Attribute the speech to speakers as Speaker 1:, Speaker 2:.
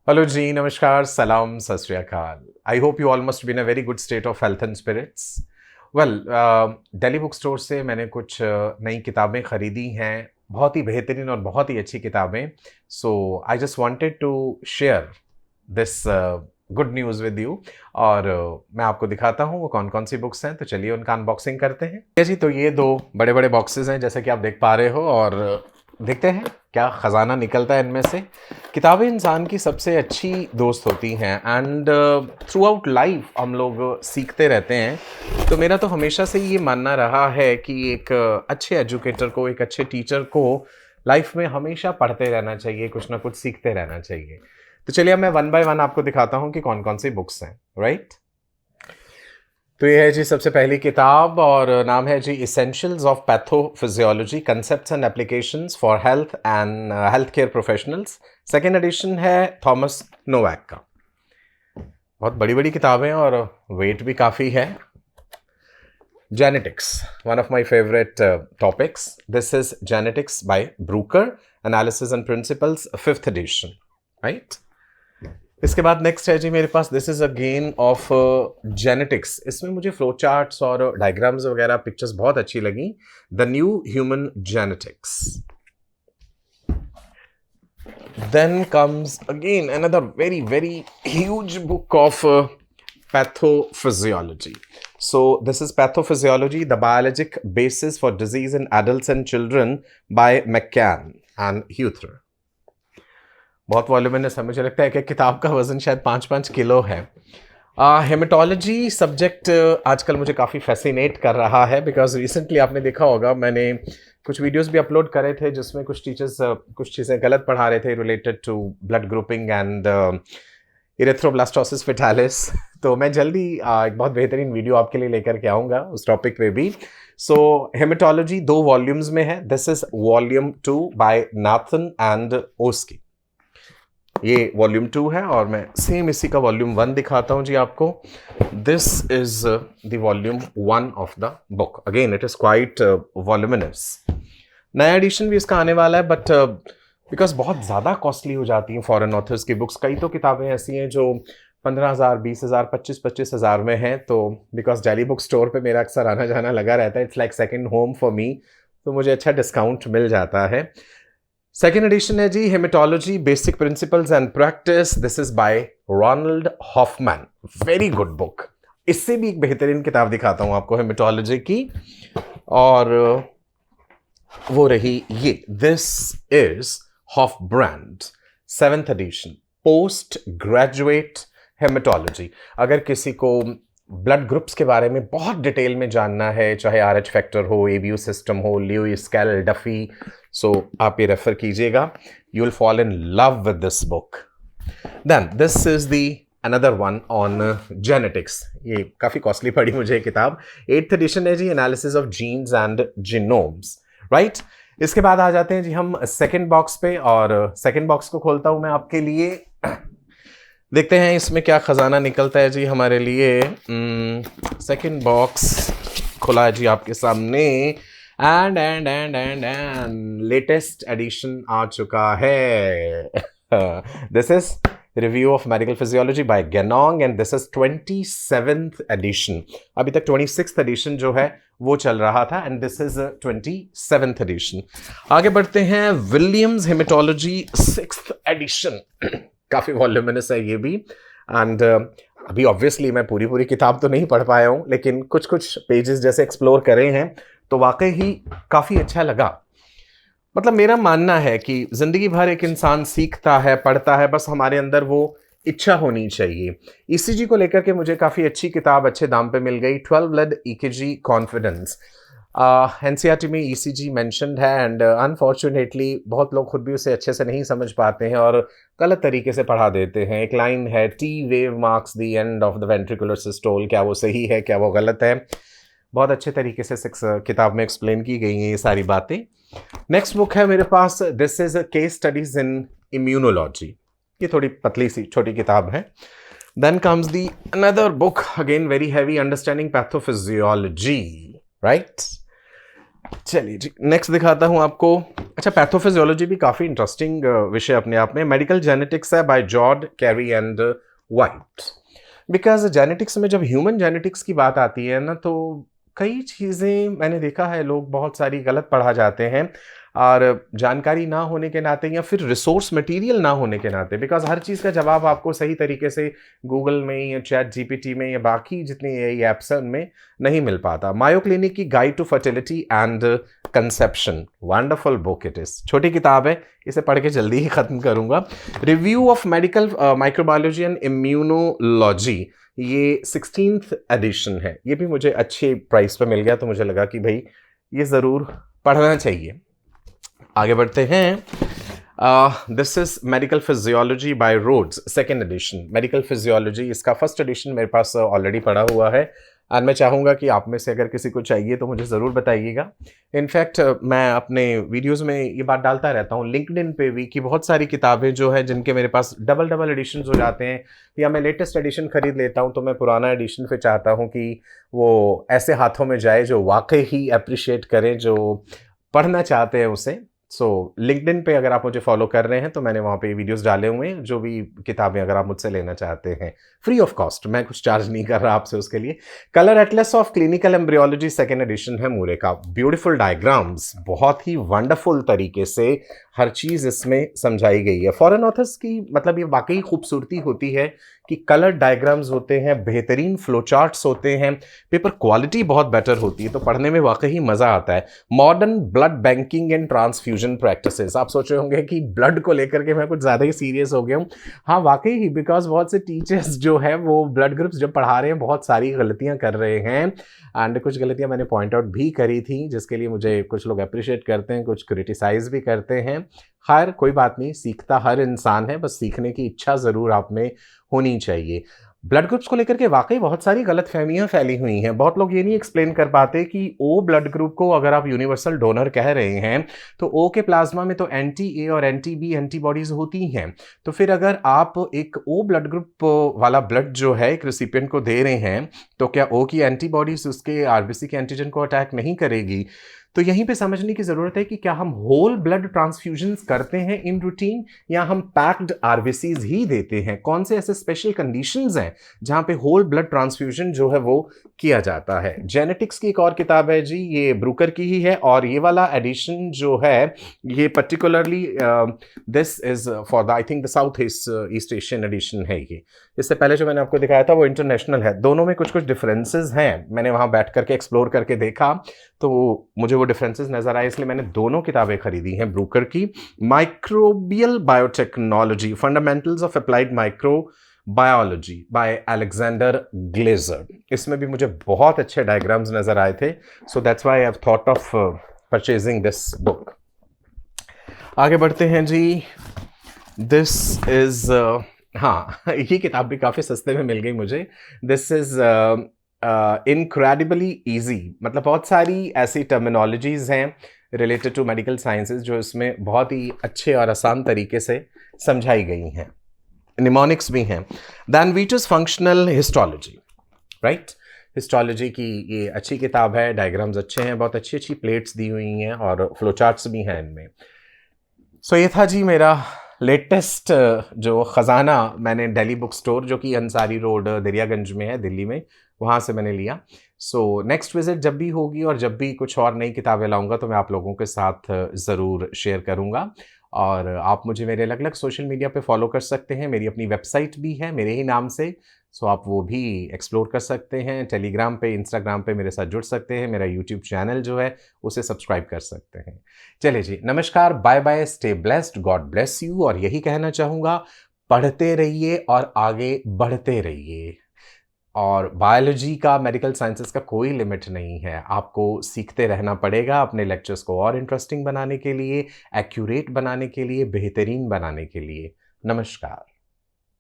Speaker 1: Hello जी, नमस्कार, सलाम, Sat Sri Akal. I hope you all must be in a very good state of health and spirits. Well, Delhi book store से मैंने कुछ नई किताबें खरीदी हैं, बहुत ही बेहतरीन और बहुत ही अच्छी किताबें। So I just wanted to share this good news with you. और मैं आपको दिखाता हूँ वो कौन कौन सी बुक्स हैं, तो चलिए उनका अनबॉक्सिंग करते हैं जी। तो ये दो बड़े बड़े बॉक्सेस हैं जैसे कि आप देख पा रहे हो, और देखते हैं क्या ख़जाना निकलता है इनमें से। किताबें इंसान की सबसे अच्छी दोस्त होती हैं एंड थ्रू आउट लाइफ हम लोग सीखते रहते हैं। तो मेरा तो हमेशा से ये मानना रहा है कि एक अच्छे एजुकेटर को, एक अच्छे टीचर को लाइफ में हमेशा पढ़ते रहना चाहिए, कुछ ना कुछ सीखते रहना चाहिए। तो चलिए अब मैं वन बाय वन आपको दिखाता हूँ कि कौन कौन सी बुक्स हैं, राइट। तो ये है जी सबसे पहली किताब, और नाम है जी essentials of pathophysiology, concepts and applications for health and health care professionals. Second edition है थॉमस नोवैक का। बहुत बड़ी बड़ी किताबें और वेट भी काफ़ी है। Genetics, one of my favourite topics. This is genetics by Brooker, analysis and principles, fifth edition, right. इसके बाद नेक्स्ट है जी मेरे पास this is again of genetics. इसमें मुझे फ्लो चार्ट्स और डायग्राम्स वगैरह पिक्चर्स बहुत अच्छी लगी। The new human genetics. Then comes again another very very huge book of pathophysiology. So this is Pathophysiology, the Biologic Basis for Disease in Adults and Children by McCann and Huether. बहुत voluminous है, मुझे लगता है कि किताब का वजन शायद 5-5 किलो है। हेमेटोलॉजी सब्जेक्ट आजकल मुझे काफ़ी फैसिनेट कर रहा है, बिकॉज रिसेंटली आपने देखा होगा मैंने कुछ वीडियोस भी अपलोड करे थे जिसमें कुछ टीचर्स कुछ चीज़ें गलत पढ़ा रहे थे related to blood grouping and erythroblastosis fetalis. तो मैं जल्दी एक बहुत बेहतरीन वीडियो आपके लिए लेकर के आऊँगा उस टॉपिक पे भी। सो हेमेटोलॉजी 2 वॉल्यूम्स में है। This is volume 2 by Nathan and Oski. ये वॉल्यूम 2 है और मैं सेम इसी का वॉल्यूम 1 दिखाता हूँ जी आपको। This is the volume 1 of the book. Again it is quite voluminous. नया एडिशन भी इसका आने वाला है, बट बिकॉज बहुत ज़्यादा कॉस्टली हो जाती हैं फॉरेन ऑथर्स की बुक्स। कई तो किताबें ऐसी हैं जो 15,000, 20,000, 25,000 में हैं। तो बिकॉज दिल्ली बुक स्टोर पे मेरा अक्सर आना जाना लगा रहता है, it's like second home for me, तो मुझे अच्छा डिस्काउंट मिल जाता है। सेकेंड एडिशन है जी haematology, basic principles and practice. This is by Ronald Hoffman. Very good book. इससे भी एक बेहतरीन किताब दिखाता हूँ आपको हेमेटोलॉजी की, और वो रही ये। This is Hoffbrand, 7th edition, postgraduate haematology. अगर किसी को ब्लड ग्रुप्स के बारे में बहुत डिटेल में जानना है, चाहे RH फैक्टर हो, ABU सिस्टम हो, ल्यूइस, कैल, डफी, सो आप ये रेफर कीजिएगा। You will fall in love with this book. Then this is the another one on genetics. ये काफ़ी कॉस्टली पड़ी मुझे ये किताब। 8th एडिशन है जी, analysis of genes and genomes, right. इसके बाद आ जाते हैं जी हम सेकेंड बॉक्स पे, और सेकेंड बॉक्स को खोलता हूं मैं आपके लिए। देखते हैं इसमें क्या खजाना निकलता है जी हमारे लिए। सेकेंड बॉक्स खुला है जी आपके सामने, and and and and and latest edition आ चुका है। This is review of medical physiology by Ganong, and this is 27th edition. अभी तक 26th एडिशन जो है वो चल रहा था, and this is 27th addition. आगे बढ़ते हैं, विलियम्स हेमेटोलॉजी 6th एडिशन। काफ़ी वॉल्यूमिनस है ये भी, एंड अभी ऑब्वियसली मैं पूरी किताब तो नहीं पढ़ पाया हूँ, लेकिन कुछ कुछ पेजेस जैसे एक्सप्लोर करे हैं तो वाकई ही काफ़ी अच्छा लगा। मतलब मेरा मानना है कि ज़िंदगी भर एक इंसान सीखता है, पढ़ता है, बस हमारे अंदर वो इच्छा होनी चाहिए। ECG को लेकर के मुझे काफ़ी अच्छी किताब अच्छे दाम पे मिल गई, 12 लेड EKG कॉन्फिडेंस। NCERT में ECG मेंशन्ड है, एंड अनफॉर्चुनेटली बहुत लोग खुद भी उसे अच्छे से नहीं समझ पाते हैं और गलत तरीके से पढ़ा देते हैं। एक लाइन है, T wave marks the end of the ventricular systole। क्या वो सही है, क्या वो गलत है? बहुत अच्छे तरीके से किताब में एक्सप्लेन की गई हैं ये सारी बातें। नेक्स्ट बुक है मेरे पास, this is case studies in immunology. ये थोड़ी पतली सी छोटी किताब है। Then comes the another book, again very heavy, understanding pathophysiology, right. चलिए जी, नेक्स्ट दिखाता हूँ आपको। अच्छा, पैथोफिजियोलॉजी भी काफ़ी इंटरेस्टिंग विषय अपने आप में। मेडिकल जेनेटिक्स है by George carry and white. Because genetics में जब ह्यूमन जेनेटिक्स की बात आती है ना, तो कई चीज़ें मैंने देखा है लोग बहुत सारी गलत पढ़ा जाते हैं, और जानकारी ना होने के नाते या फिर रिसोर्स मटेरियल ना होने के नाते। बिकॉज हर चीज़ का जवाब आपको सही तरीके से गूगल में या चैट जीपीटी में या बाकी जितनी एआई ऐप्स हैं उनमें नहीं मिल पाता। मायो क्लिनिक की guide to fertility and conception, wonderful book it is. छोटी किताब है, इसे पढ़ के जल्दी ही खत्म करूंगा। Review of medical microbiology and immunology, ये 16th एडिशन है। ये भी मुझे अच्छे प्राइस पे मिल गया, तो मुझे लगा कि भाई ये ज़रूर पढ़ना चाहिए। आगे बढ़ते हैं। This is medical physiology by Rhodes, second edition. Medical physiology, इसका फर्स्ट एडिशन मेरे पास ऑलरेडी पड़ा हुआ है, और मैं चाहूँगा कि आप में से अगर किसी को चाहिए तो मुझे ज़रूर बताइएगा। इनफैक्ट मैं अपने वीडियोस में ये बात डालता रहता हूँ लिंक्डइन पे भी, कि बहुत सारी किताबें जो है जिनके मेरे पास डबल डबल एडिशन हो जाते हैं, या मैं लेटेस्ट एडिशन खरीद लेता हूँ तो मैं पुराना एडिशन फिर चाहता हूँ कि वो ऐसे हाथों में जाए जो वाकई ही अप्रिशिएट करें, जो पढ़ना चाहते हैं उसे। सो लिंक्डइन पे अगर आप मुझे फॉलो कर रहे हैं तो मैंने वहाँ पे वीडियोस डाले हुए हैं, जो भी किताबें अगर आप मुझसे लेना चाहते हैं फ्री ऑफ कॉस्ट, मैं कुछ चार्ज नहीं कर रहा आपसे उसके लिए। Colour Atlas of clinical embryology, second edition है मूरे का। ब्यूटीफुल डायग्राम्स, बहुत ही वंडरफुल तरीके से हर चीज़ इसमें समझाई गई है। फॉरेन ऑथर्स की मतलब ये वाकई खूबसूरती होती है कि कलर डायग्राम्स होते हैं, बेहतरीन फ्लो चार्ट्स होते हैं, पेपर क्वालिटी बहुत बेटर होती है, तो पढ़ने में वाकई मज़ा आता है। Modern blood banking and transfusion practices, आप सोच रहे होंगे कि ब्लड को लेकर के मैं कुछ ज़्यादा ही सीरियस हो गया हूँ। हाँ वाकई ही, बिकॉज बहुत से टीचर्स जो है वो ब्लड ग्रुप्स जब पढ़ा रहे हैं बहुत सारी गलतियाँ कर रहे हैं, एंड कुछ गलतियाँ मैंने पॉइंट आउट भी करी थी, जिसके लिए मुझे कुछ लोग अप्रिशिएट करते हैं, कुछ क्रिटिसाइज भी करते हैं। खैर कोई बात नहीं, सीखता हर इंसान है, बस सीखने की इच्छा ज़रूर आप में होनी चाहिए। ब्लड ग्रुप्स को लेकर के वाकई बहुत सारी गलत फहमियाँ फैली हुई हैं। बहुत लोग ये नहीं एक्सप्लेन कर पाते कि ओ ब्लड ग्रुप को अगर आप यूनिवर्सल डोनर कह रहे हैं तो ओ के प्लाज्मा में तो एंटी ए और एंटी बी एंटीबॉडीज होती हैं, तो फिर अगर आप एक ओ ब्लड ग्रुप वाला ब्लड जो है एक रिसिपिएंट को दे रहे हैं, तो क्या ओ की एंटीबॉडीज उसके आरबीसी के एंटीजन को अटैक नहीं करेगी? तो यहीं पे समझने की ज़रूरत है कि क्या हम होल ब्लड ट्रांसफ्यूजन्स करते हैं इन रूटीन, या हम पैक्ड आरबीसीज ही देते हैं? कौन से ऐसे स्पेशल कंडीशंस हैं जहां पे होल ब्लड ट्रांसफ्यूजन जो है वो किया जाता है? जेनेटिक्स की एक और किताब है जी, ये ब्रूकर की ही है, और ये वाला एडिशन जो है ये particularly this is for the I think the South East Asian edition है ये। इससे पहले जो मैंने आपको दिखाया था वो इंटरनेशनल है। दोनों में कुछ कुछ डिफरेंसेस हैं, मैंने वहां बैठ करके एक्सप्लोर करके देखा तो मुझे वो डिफरेंसेस नजर आए, इसलिए मैंने दोनों किताबें खरीदी हैं ब्रूकर की। Microbial biotechnology, fundamentals of applied micro biology by Alexander Glazer, इसमें भी मुझे बहुत अच्छे डायग्राम्स नजर आए थे, so that's why I have thought of purchasing this book. आगे बढ़ते हैं जी। दिस इज हाँ ये किताब भी काफ़ी सस्ते में मिल गई मुझे। दिस इज इनक्रेडिबली ईजी, मतलब बहुत सारी ऐसी टर्मिनोलॉजीज हैं रिलेटेड टू मेडिकल साइंसेज जो इसमें बहुत ही अच्छे और आसान तरीके से समझाई गई हैं। निमोनिक्स भी हैं। Then Wheater's functional histology, right, histology की ये अच्छी किताब है, डायग्राम्स अच्छे हैं, बहुत अच्छी अच्छी प्लेट्स दी हुई हैं और फ्लो चार्ट्स भी हैं इनमें। सो ये था जी मेरा लेटेस्ट जो ख़जाना मैंने दिल्ली बुक स्टोर, जो कि अंसारी रोड दरियागंज में है दिल्ली में, वहाँ से मैंने लिया। सो नेक्स्ट विज़िट जब भी होगी और जब भी कुछ और नई किताबें लाऊंगा तो मैं आप लोगों के साथ ज़रूर शेयर करूँगा। और आप मुझे मेरे अलग अलग सोशल मीडिया पे फॉलो कर सकते हैं, मेरी अपनी वेबसाइट भी है मेरे ही नाम से, सो आप वो भी एक्सप्लोर कर सकते हैं। टेलीग्राम पे, इंस्टाग्राम पे मेरे साथ जुड़ सकते हैं, मेरा यूट्यूब चैनल जो है उसे सब्सक्राइब कर सकते हैं। चलिए जी, नमस्कार, bye bye, stay blessed, God bless you. और यही कहना चाहूँगा, पढ़ते रहिए और आगे बढ़ते रहिए। और बायोलॉजी का, मेडिकल साइंसेस का कोई लिमिट नहीं है, आपको सीखते रहना पड़ेगा अपने लेक्चर्स को और इंटरेस्टिंग बनाने के लिए, एक्यूरेट बनाने के लिए, बेहतरीन बनाने के लिए। नमस्कार।